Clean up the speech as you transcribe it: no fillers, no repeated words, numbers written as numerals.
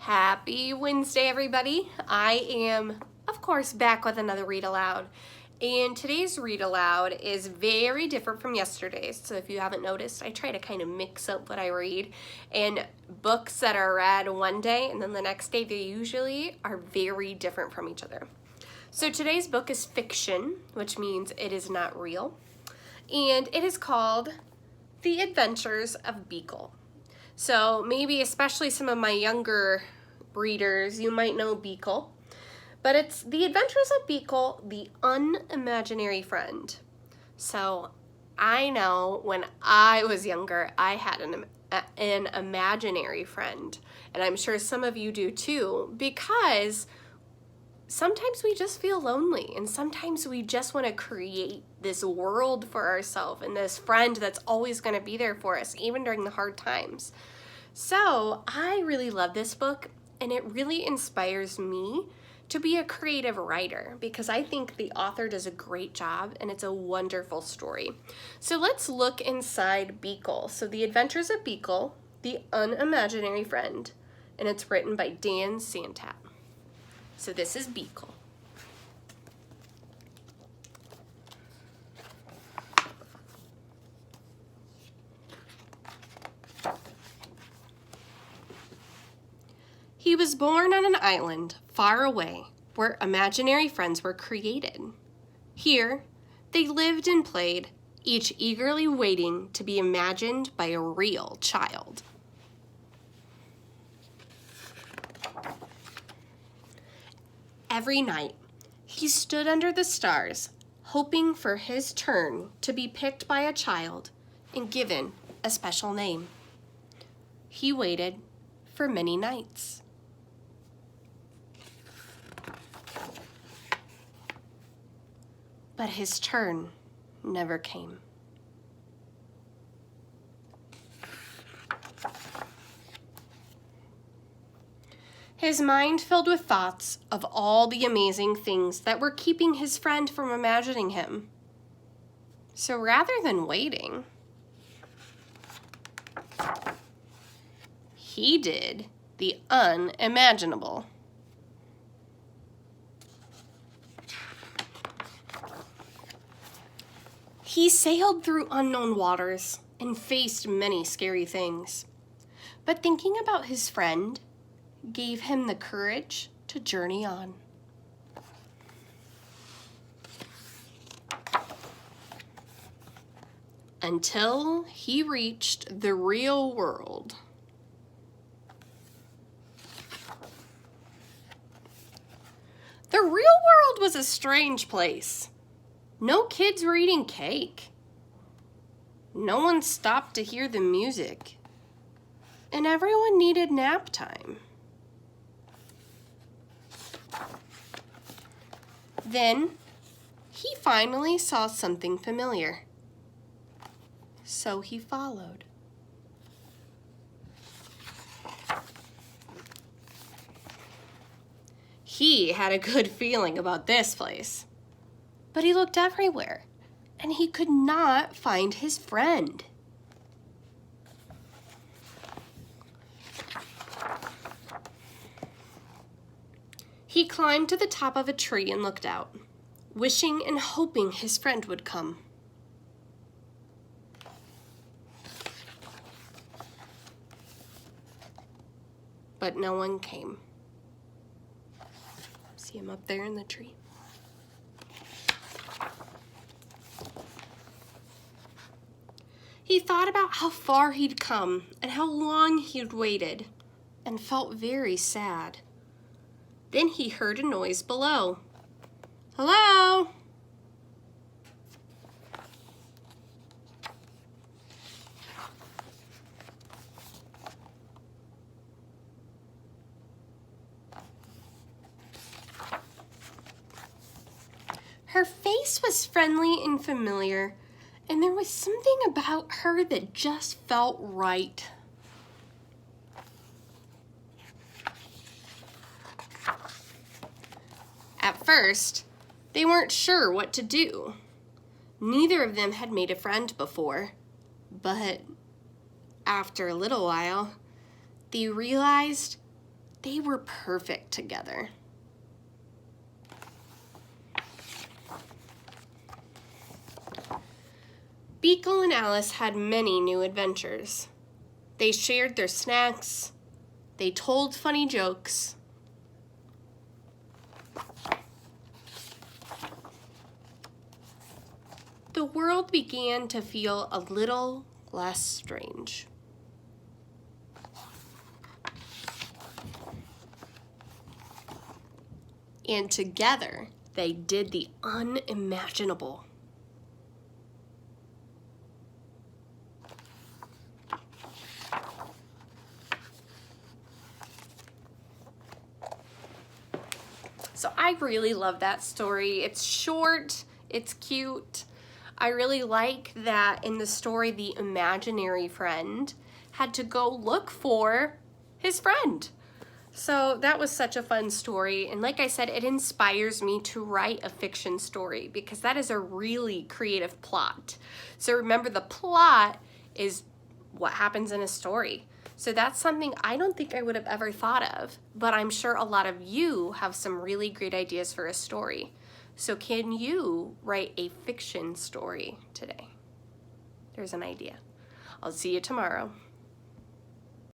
Happy Wednesday, everybody. I am, of course, back with another read aloud. And today's read aloud is very different from yesterday's. So if you haven't noticed, I try to kind of mix up what I read. And books that are read one day and then the next day, they usually are very different from each other. So today's book is fiction, which means it is not real. And it is called The Adventures of Beekle. So maybe especially some of my younger readers, you might know Beekle. But it's The Adventures of Beekle, the Unimaginary Friend. So I know when I was younger, I had an imaginary friend. And I'm sure some of you do too, because sometimes we just feel lonely, and sometimes we just want to create this world for ourselves and this friend that's always going to be there for us, even during the hard times. So I really love this book, and it really inspires me to be a creative writer because I think the author does a great job and it's a wonderful story. So let's look inside Beekle. So The Adventures of Beekle, the Unimaginary Friend, and it's written by Dan Santat. So this is Beekle. He was born on an island far away where imaginary friends were created. Here, they lived and played, each eagerly waiting to be imagined by a real child. Every night, he stood under the stars, hoping for his turn to be picked by a child and given a special name. He waited for many nights. But his turn never came. His mind filled with thoughts of all the amazing things that were keeping his friend from imagining him. So rather than waiting, he did the unimaginable. He sailed through unknown waters and faced many scary things. But thinking about his friend gave him the courage to journey on. Until he reached the real world. The real world was a strange place. No kids were eating cake. No one stopped to hear the music. And everyone needed nap time. Then, he finally saw something familiar. So he followed. He had a good feeling about this place. But he looked everywhere, and he could not find his friend. He climbed to the top of a tree and looked out, wishing and hoping his friend would come. But no one came. See him up there in the tree? He thought about how far he'd come and how long he'd waited and felt very sad. Then he heard a noise below. Hello? Her face was friendly and familiar, and there was something about her that just felt right. At first, they weren't sure what to do. Neither of them had made a friend before, but after a little while, they realized They were perfect together. Beekle and Alice had many new adventures. They shared their snacks. They told funny jokes. The world began to feel a little less strange. And together, they did the unimaginable. So I really love that story. It's short, it's cute. I really like that in the story, the imaginary friend had to go look for his friend. So that was such a fun story. And like I said, it inspires me to write a fiction story because that is a really creative plot. So remember, the plot is what happens in a story. So that's something I don't think I would have ever thought of, but I'm sure a lot of you have some really great ideas for a story. So can you write a fiction story today? There's an idea. I'll see you tomorrow.